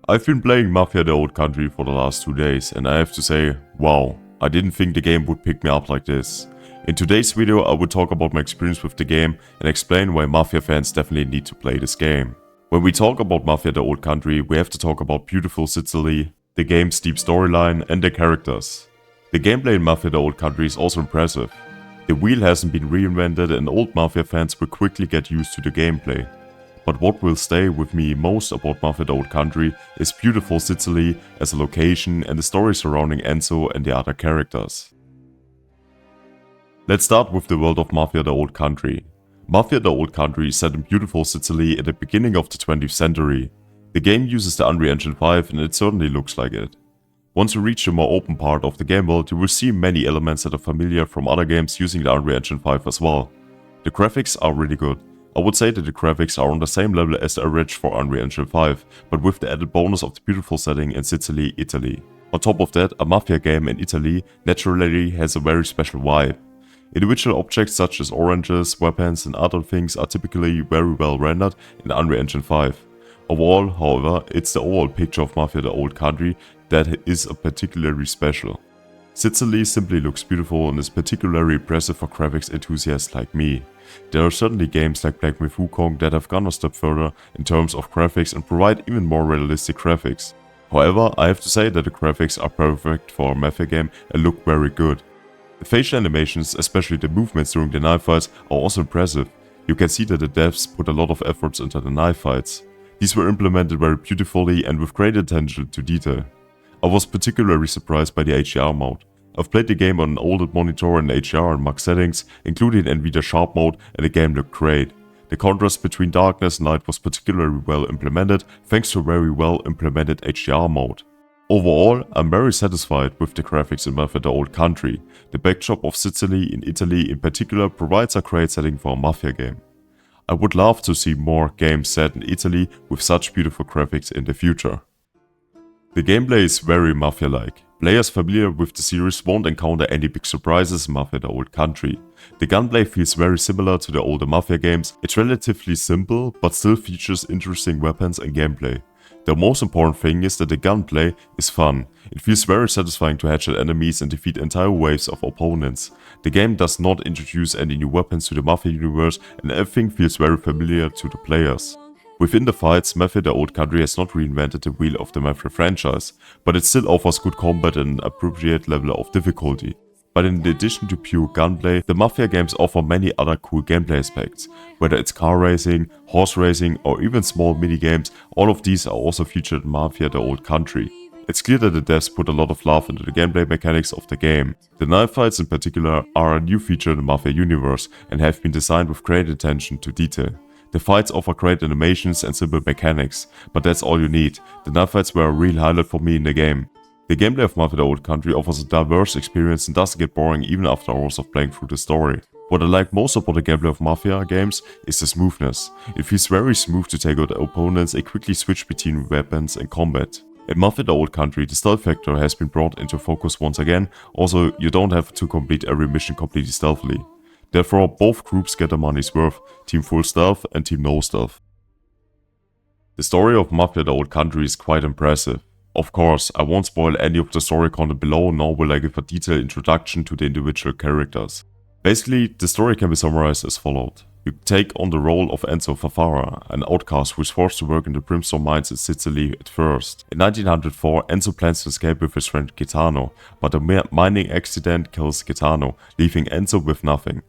I've been playing Mafia The Old Country for the last 2 days and I have to say, wow, I didn't think the game would pick me up like this. In today's video I will talk about my experience with the game and explain why Mafia fans definitely need to play this game. When we talk about Mafia The Old Country, we have to talk about beautiful Sicily, the game's deep storyline and the characters. The gameplay in Mafia The Old Country is also impressive. The wheel hasn't been reinvented and old Mafia fans will quickly get used to the gameplay. But what will stay with me most about Mafia The Old Country is beautiful Sicily as a location and the story surrounding Enzo and the other characters. Let's start with the world of Mafia The Old Country. Mafia The Old Country is set in beautiful Sicily at the beginning of the 20th century. The game uses the Unreal Engine 5 and it certainly looks like it. Once you reach the more open part of the game world, you will see many elements that are familiar from other games using the Unreal Engine 5 as well. The graphics are really good. I would say that the graphics are on the same level as the average for Unreal Engine 5, but with the added bonus of the beautiful setting in Sicily, Italy. On top of that, a Mafia game in Italy naturally has a very special vibe. Individual objects such as oranges, weapons and other things are typically very well rendered in Unreal Engine 5. Overall, however, it's the overall picture of Mafia The Old Country that is particularly special. Sicily simply looks beautiful and is particularly impressive for graphics enthusiasts like me. There are certainly games like Black Myth Wukong that have gone a step further in terms of graphics and provide even more realistic graphics. However, I have to say that the graphics are perfect for a Mafia game and look very good. The facial animations, especially the movements during the knife fights, are also impressive. You can see that the devs put a lot of efforts into the knife fights. These were implemented very beautifully and with great attention to detail. I was particularly surprised by the HDR mode. I've played the game on an OLED monitor in HDR and max settings, including NVIDIA Sharp mode, and the game looked great. The contrast between darkness and light was particularly well implemented thanks to a very well implemented HDR mode. Overall, I'm very satisfied with the graphics in Mafia The Old Country. The backdrop of Sicily in Italy in particular provides a great setting for a Mafia game. I would love to see more games set in Italy with such beautiful graphics in the future. The gameplay is very Mafia-like. Players familiar with the series won't encounter any big surprises in Mafia The Old Country. The gunplay feels very similar to the older Mafia games. It's relatively simple, but still features interesting weapons and gameplay. The most important thing is that the gunplay is fun. It feels very satisfying to headshot enemies and defeat entire waves of opponents. The game does not introduce any new weapons to the Mafia universe and everything feels very familiar to the players. Within the fights, Mafia The Old Country has not reinvented the wheel of the Mafia franchise, but it still offers good combat and an appropriate level of difficulty. But in addition to pure gunplay, the Mafia games offer many other cool gameplay aspects. Whether it's car racing, horse racing or even small minigames, all of these are also featured in Mafia The Old Country. It's clear that the devs put a lot of love into the gameplay mechanics of the game. The knife fights in particular are a new feature in the Mafia universe and have been designed with great attention to detail. The fights offer great animations and simple mechanics, but that's all you need. The knife fights were a real highlight for me in the game. The gameplay of Mafia The Old Country offers a diverse experience and doesn't get boring even after hours of playing through the story. What I like most about the gameplay of Mafia games is the smoothness. It feels very smooth to take out opponents and quickly switch between weapons and combat. In Mafia The Old Country, the stealth factor has been brought into focus once again, also you don't have to complete every mission completely stealthily. Therefore, both groups get their money's worth, Team Full Stealth and Team No Stealth. The story of Mafia The Old Country is quite impressive. Of course, I won't spoil any of the story content below, nor will I give a detailed introduction to the individual characters. Basically, the story can be summarized as followed. You take on the role of Enzo Favara, an outcast who is forced to work in the brimstone mines in Sicily at first. In 1904, Enzo plans to escape with his friend Gaetano, but a mining accident kills Gaetano, leaving Enzo with nothing.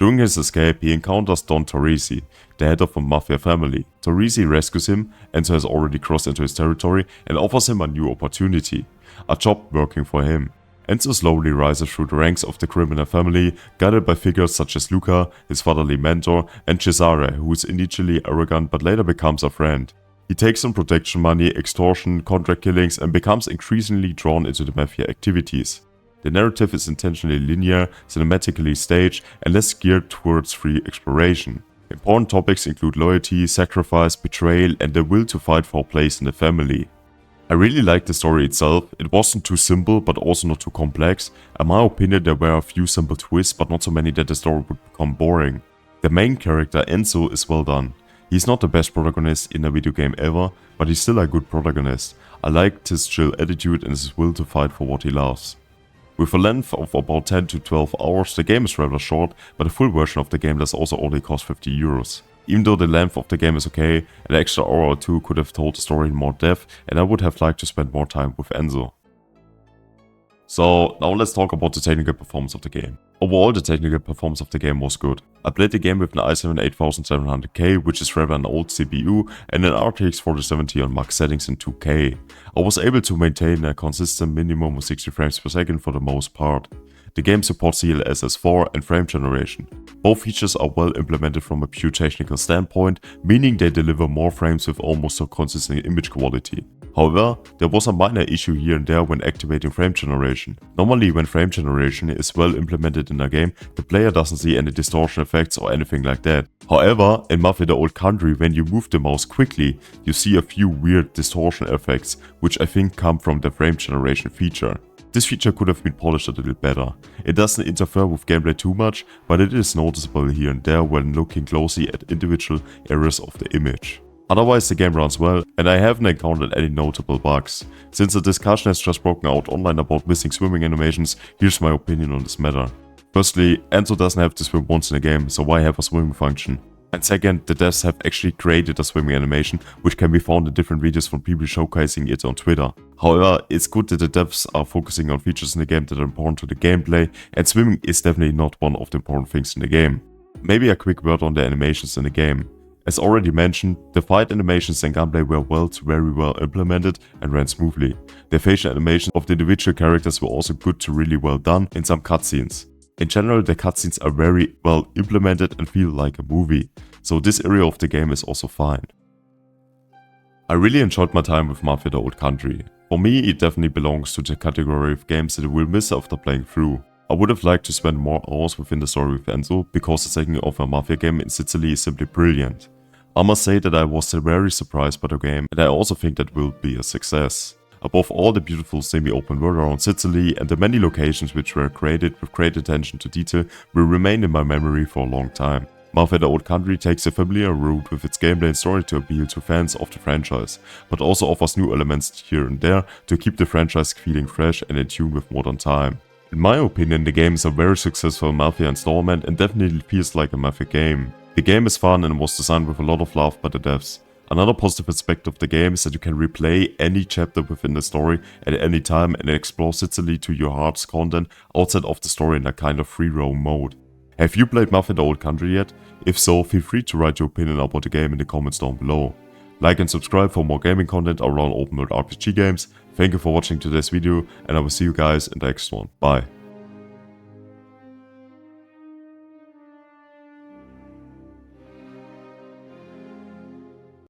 During his escape, he encounters Don Torrisi, the head of a Mafia family. Torrisi rescues him, Enzo has already crossed into his territory, and offers him a new opportunity, a job working for him. Enzo slowly rises through the ranks of the criminal family, guided by figures such as Luca, his fatherly mentor, and Cesare, who is initially arrogant but later becomes a friend. He takes on protection money, extortion, contract killings, and becomes increasingly drawn into the Mafia activities. The narrative is intentionally linear, cinematically staged, and less geared towards free exploration. Important topics include loyalty, sacrifice, betrayal, and the will to fight for a place in the family. I really liked the story itself. It wasn't too simple, but also not too complex. In my opinion, there were a few simple twists, but not so many that the story would become boring. The main character, Enzo, is well done. He's not the best protagonist in a video game ever, but he's still a good protagonist. I liked his chill attitude and his will to fight for what he loves. With a length of about 10 to 12 hours, the game is rather short, but a full version of the game does also only cost €50. Even though the length of the game is okay, an extra hour or two could have told the story in more depth, and I would have liked to spend more time with Enzo. So now let's talk about the technical performance of the game. Overall, the technical performance of the game was good. I played the game with an i7 8700K, which is rather an old CPU, and an RTX 4070 on max settings in 2K. I was able to maintain a consistent minimum of 60 frames per second for the most part. The game supports CLSS4 and frame generation. Both features are well implemented from a pure technical standpoint, meaning they deliver more frames with almost a consistent image quality. However, there was a minor issue here and there when activating frame generation. Normally when frame generation is well implemented in a game, the player doesn't see any distortion effects or anything like that. However, in Mafia The Old Country, when you move the mouse quickly, you see a few weird distortion effects, which I think come from the frame generation feature. This feature could have been polished a little better. It doesn't interfere with gameplay too much, but it is noticeable here and there when looking closely at individual areas of the image. Otherwise the game runs well, and I haven't encountered any notable bugs. Since the discussion has just broken out online about missing swimming animations, here's my opinion on this matter. Firstly, Enzo doesn't have to swim once in a game, so why have a swimming function? And second, the devs have actually created a swimming animation, which can be found in different videos from people showcasing it on Twitter. However, it's good that the devs are focusing on features in the game that are important to the gameplay, and swimming is definitely not one of the important things in the game. Maybe a quick word on the animations in the game. As already mentioned, the fight animations and gunplay were very well implemented and ran smoothly. The facial animations of the individual characters were also good to really well done in some cutscenes. In general, the cutscenes are very well implemented and feel like a movie, so this area of the game is also fine. I really enjoyed my time with Mafia The Old Country. For me, it definitely belongs to the category of games that I will miss after playing through. I would have liked to spend more hours within the story with Enzo, because the setting of a Mafia game in Sicily is simply brilliant. I must say that I was very surprised by the game, and I also think that will be a success. Above all, the beautiful semi-open world around Sicily and the many locations which were created with great attention to detail will remain in my memory for a long time. Mafia The Old Country takes a familiar route with its gameplay and story to appeal to fans of the franchise, but also offers new elements here and there to keep the franchise feeling fresh and in tune with modern time. In my opinion, the game is a very successful Mafia installment and definitely feels like a Mafia game. The game is fun and was designed with a lot of love by the devs. Another positive aspect of the game is that you can replay any chapter within the story at any time and explore Sicily to your heart's content outside of the story in a kind of free roam mode. Have you played Mafia The Old Country yet? If so, feel free to write your opinion about the game in the comments down below. Like and subscribe for more gaming content around open world RPG games. Thank you for watching today's video, and I will see you guys in the next one. Bye.